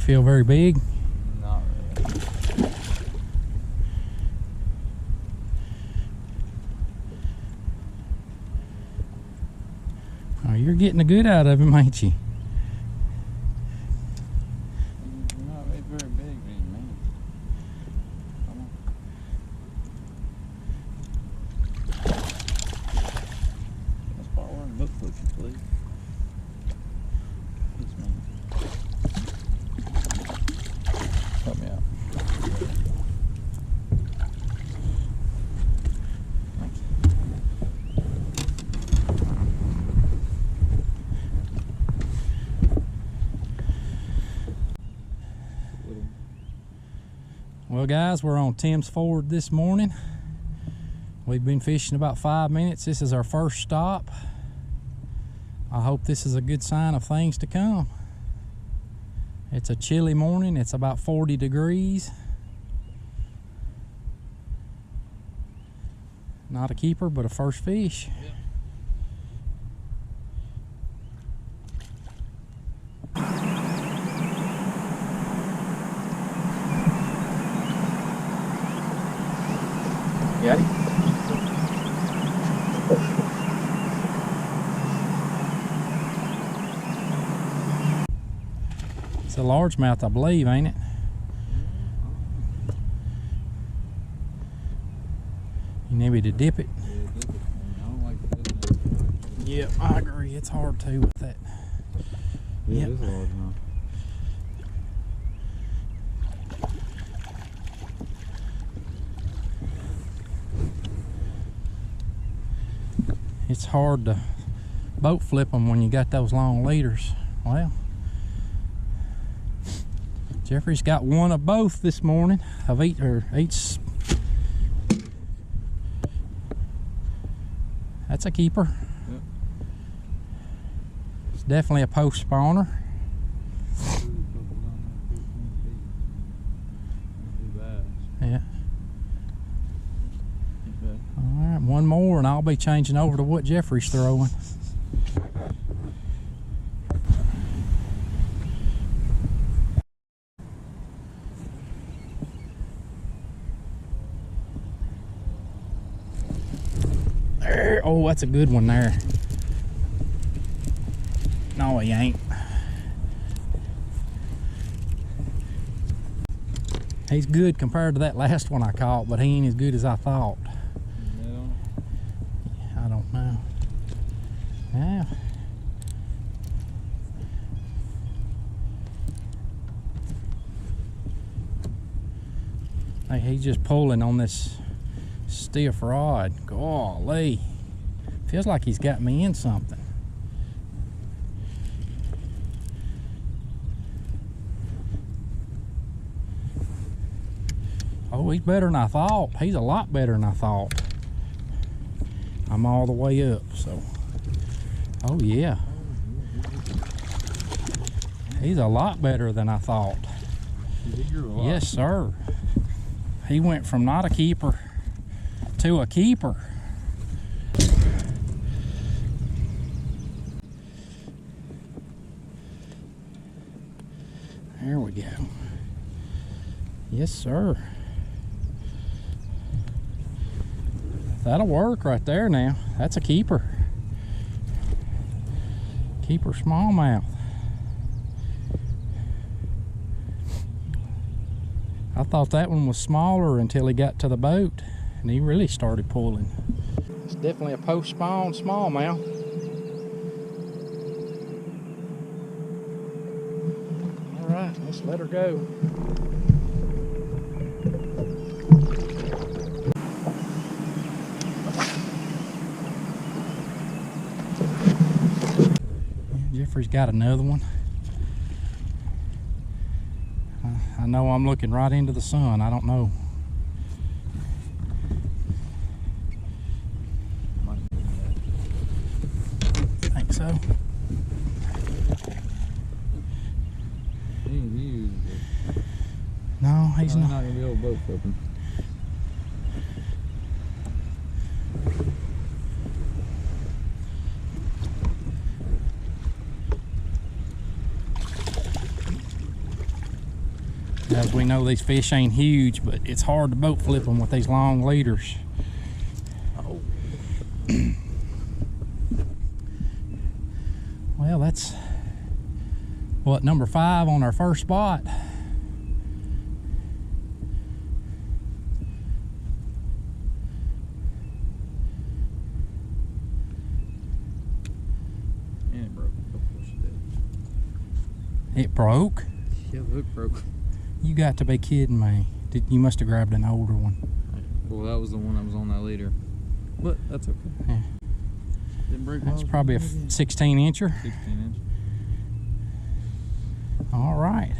feel very big? Not really. Oh, you're getting a good out of him, ain't you? He's not very big, but he's mean. Come on. Let's part where the book pushes, please. He's mean. Help me out. Thank you. Well guys, we're on Tim's Ford this morning. We've been fishing about 5 minutes. This is our first stop. I hope this is a good sign of things to come. It's a chilly morning. It's about 40 degrees. Not a keeper, but a first fish. Yeah. Got it? It's a largemouth, I believe, ain't it? You need me to dip it? Yeah, dip it. I don't like this. Yep, I agree. It's hard too with that. Yeah, Yep. it is large enough. It's hard to boat flip them when you got those long leaders. Well, Jeffrey's got one of both this morning of each. That's a keeper. Yep. It's definitely a post spawner. Yeah. All right, one more and I'll be changing over to what Jeffrey's throwing. There. Oh, that's a good one there. No, he ain't. He's good compared to that last one I caught, but he ain't as good as I thought. I don't know. Yeah. Hey, he's just pulling on this stiff rod. Golly. Feels like he's got me in something. Oh, he's better than I thought. He's a lot better than I thought. I'm all the way up, so. Oh yeah. He's a lot better than I thought. Yes, sir. He went from not a keeper to a keeper. There we go. Yes, sir. That'll work right there now. That's a keeper. Keeper smallmouth. I thought that one was smaller until he got to the boat and he really started pulling. It's definitely a post spawn smallmouth. All right, let's let her go. Jeffrey's got another one. I know I'm looking right into the sun. I don't know. Think so. He ain't used it. No, he's not. Not gonna be able to boat flip him. As we know, these fish ain't huge, but it's hard to boat flip them with these long leaders. Oh. Well, that's what, number 5 on our first spot. And it broke. Of course it did. It broke? Yeah, the hook broke. You got to be kidding me. You must have grabbed an older one. Well, that was the one that was on that leader. But that's okay. Yeah. Didn't break. That's probably a 16 incher. 16 inch. All right.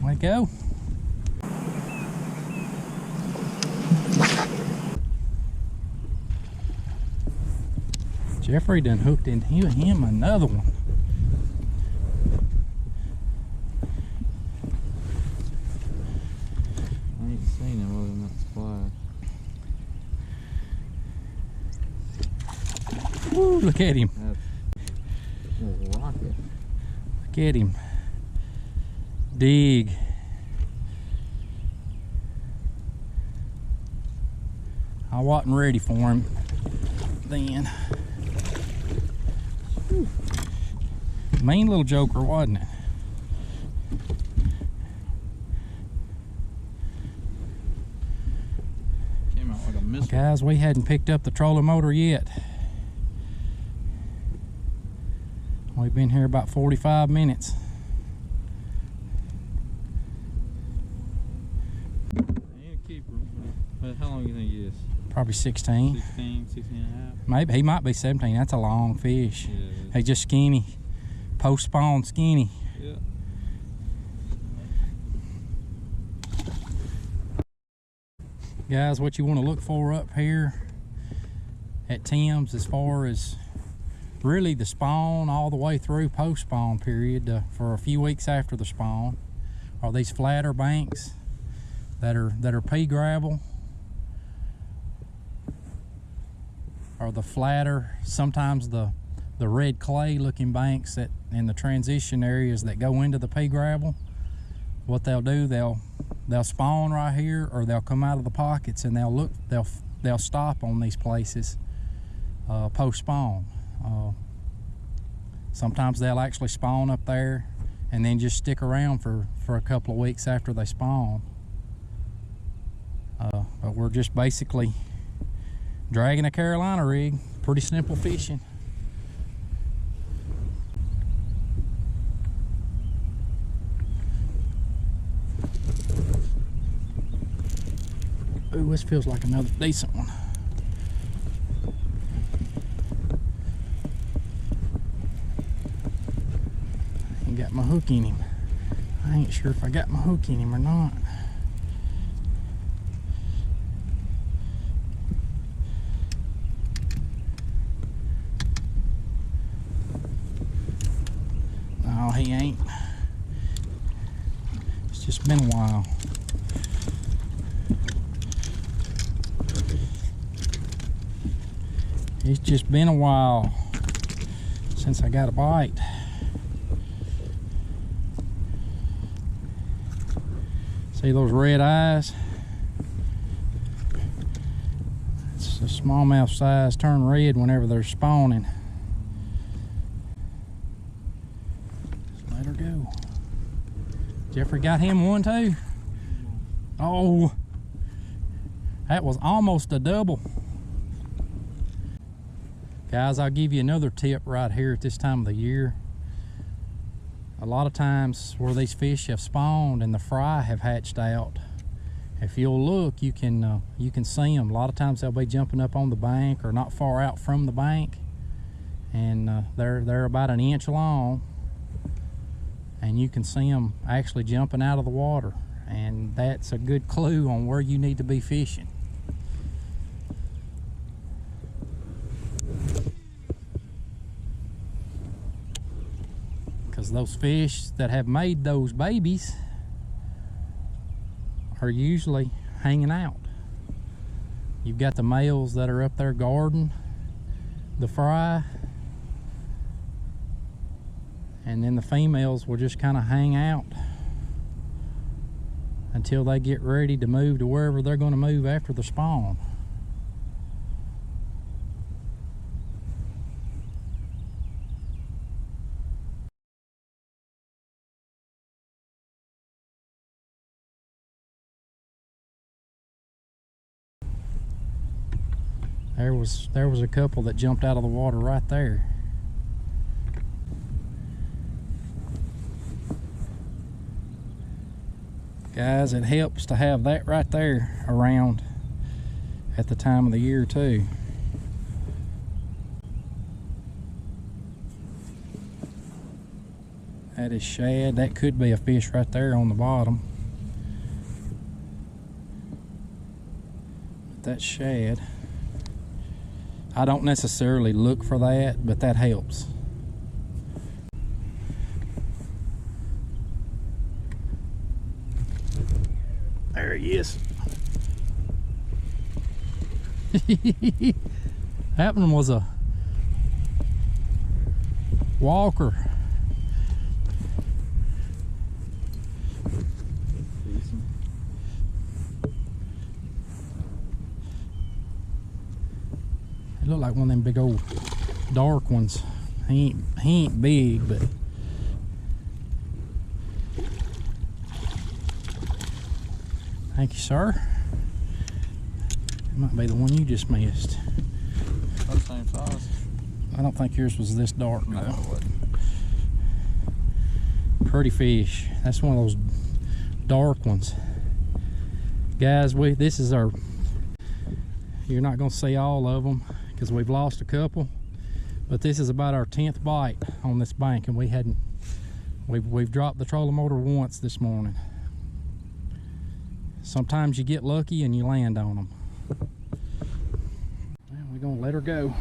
Way to go. Jeffrey done hooked into him another one. I ain't seen him other than that splash. Woo, look at him. That's a rocket. Look at him. Dig. I wasn't ready for him then. Whew. Mean little joker, wasn't it? Came out like a missile. Guys, we hadn't picked up the trolling motor yet. We've been here about 45 minutes. How long do you think he is? Probably 16. 16, 16 and a half? Maybe, he might be 17. That's a long fish. Yeah, He's just skinny. Post-spawn skinny. yeah. Guys, what you want to look for up here at Tim's as far as really the spawn all the way through post-spawn period for a few weeks after the spawn are these flatter banks that are pea gravel, or the flatter, sometimes the red clay looking banks that in the transition areas that go into the pea gravel. What they'll do, they'll spawn right here, or they'll come out of the pockets and they'll stop on these places post spawn. Sometimes they'll actually spawn up there and then just stick around for a couple of weeks after they spawn. But we're just basically dragging a Carolina rig. Pretty simple fishing. Ooh, this feels like another decent one. I ain't got my hook in him. I ain't sure if I got my hook in him or not. No, he ain't. It's just been a while. It's just been a while since I got a bite. See those red eyes? It's the smallmouth size turn red whenever they're spawning. Just let her go. Jeffrey got him one too. Oh, that was almost a double. Guys, I'll give you another tip right here at this time of the year. A lot of times where these fish have spawned and the fry have hatched out, if you'll look, you can see them. A lot of times they'll be jumping up on the bank or not far out from the bank, and they're about an inch long, and you can see them actually jumping out of the water, and that's a good clue on where you need to be fishing. Because those fish that have made those babies are usually hanging out. You've got the males that are up there guarding the fry, and then the females will just kind of hang out until they get ready to move to wherever they're going to move after the spawn. There was a couple that jumped out of the water right there. Guys, it helps to have that right there around at the time of the year too. That is shad. That could be a fish right there on the bottom. But that's shad. I don't necessarily look for that, but that helps. There he is. That one was a walker. It looked like one of them big old dark ones. He ain't big, but thank you, sir. It might be the one you just missed. About the same size. I don't think yours was this dark. No, it wasn't. Pretty fish. That's one of those dark ones. Guys, this is our, you're not gonna see all of them because we've lost a couple, but this is about our 10th bite on this bank, and we've dropped the trolling motor once this morning. Sometimes you get lucky and you land on them. Well, we're gonna let her go.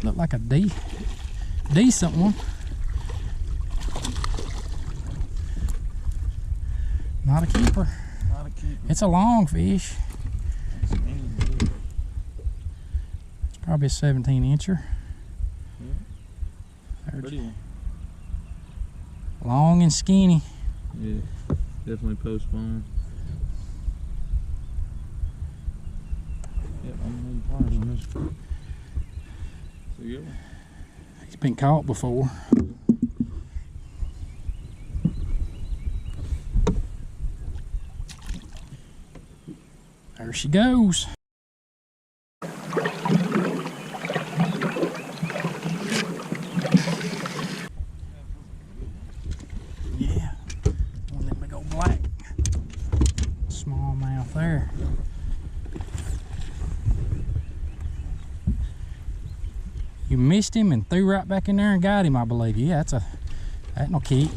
Looked like a decent one. Not a keeper. Not a keeper. It's a long fish. It's probably a 17-incher. Yeah. Pretty one. Long and skinny. Yeah, definitely post-spawn. Yep, I'm making pliers on this. So yeah. He's been caught before. There she goes. Yeah, one of them big old black smallmouth there. You missed him and threw right back in there and got him, I believe. Yeah, that no keep.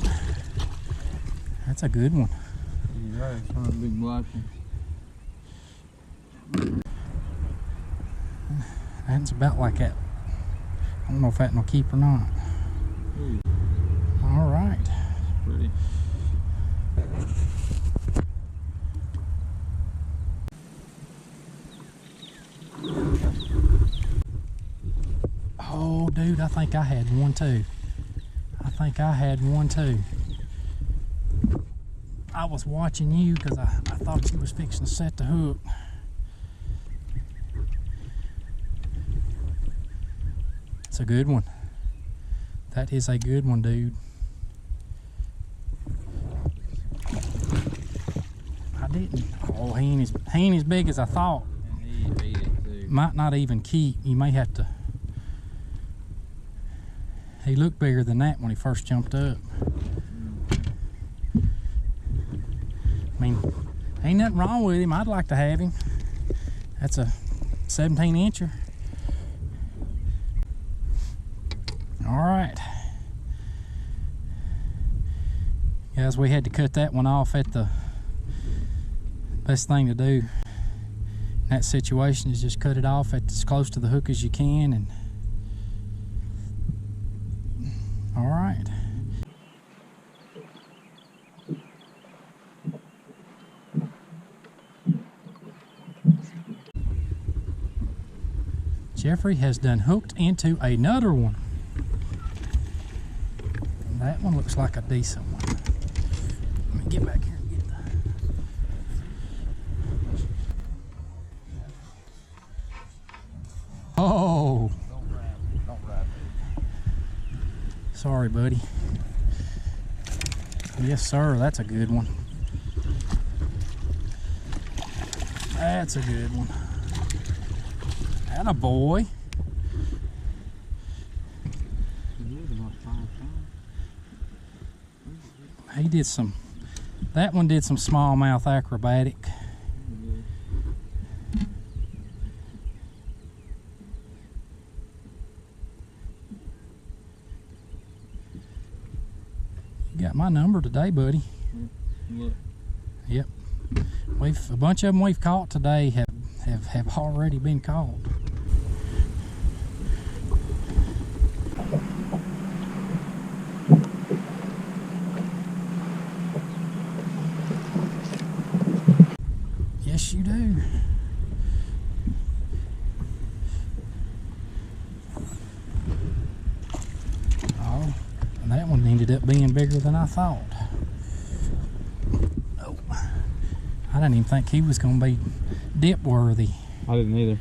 That's a good one. You're right, it's one of the big black ones. That's about like that. I don't know if that no keep or not. Ooh. All right. Pretty. Oh, dude, I think I had one too. I think I had one too. I was watching you because I thought you was fixing to set the hook. It's a good one. That is a good one, dude. I didn't. Oh, he ain't as big as I thought. And he ate it too. Might not even keep. You may have to. He looked bigger than that when he first jumped up. I mean, ain't nothing wrong with him. I'd like to have him. That's a 17-incher. All right. Guys, we had to cut that one off at the best thing to do in that situation is just cut it off at as close to the hook as you can. And all right. Jeffrey has done hooked into another one. That one looks like a decent one. Let me get back here and get the... Oh! Don't grab it. Sorry, buddy. Yes, sir. That's a good one. That's a good one. Atta boy. He did some, that one did some smallmouth acrobatic. You got my number today, buddy. Look. Yep. A bunch of them we've caught today have already been caught. Yes, you do. Oh, and that one ended up being bigger than I thought. Oh, I didn't even think he was going to be dip worthy. I didn't either.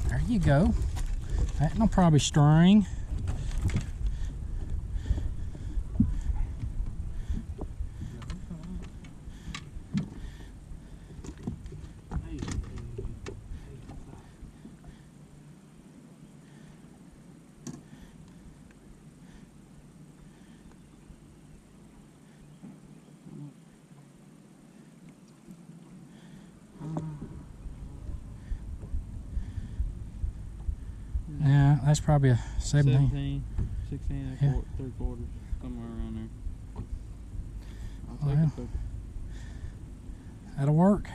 There you go. That will probably string. Yeah, that's probably a 17. 16 and Yeah. 3/4, somewhere around there. I'll take Well, it, but that'll work.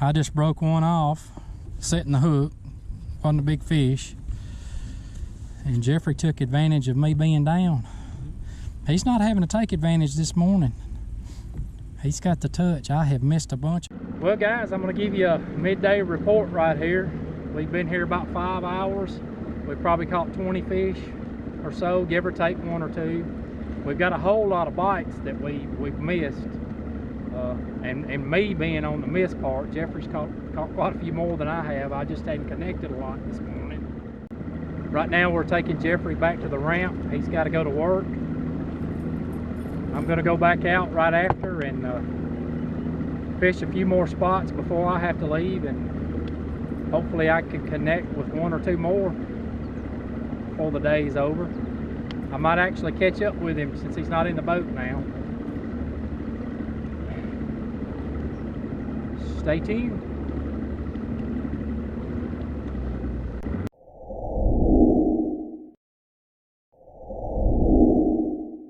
I just broke one off, setting the hook on the big fish, and Jeffrey took advantage of me being down. He's not having to take advantage this morning. He's got the touch. I have missed a bunch. Well, guys, I'm going to give you a midday report right here. We've been here about 5 hours. We've probably caught 20 fish or so, give or take 1 or 2. We've got a whole lot of bites that we've missed. And me being on the miss part, Jeffrey's caught quite a few more than I have. I just hadn't connected a lot this morning. Right now we're taking Jeffrey back to the ramp. He's got to go to work. I'm going to go back out right after and fish a few more spots before I have to leave, and hopefully I can connect with 1 or 2 more before the day is over. I might actually catch up with him since he's not in the boat now. Stay tuned.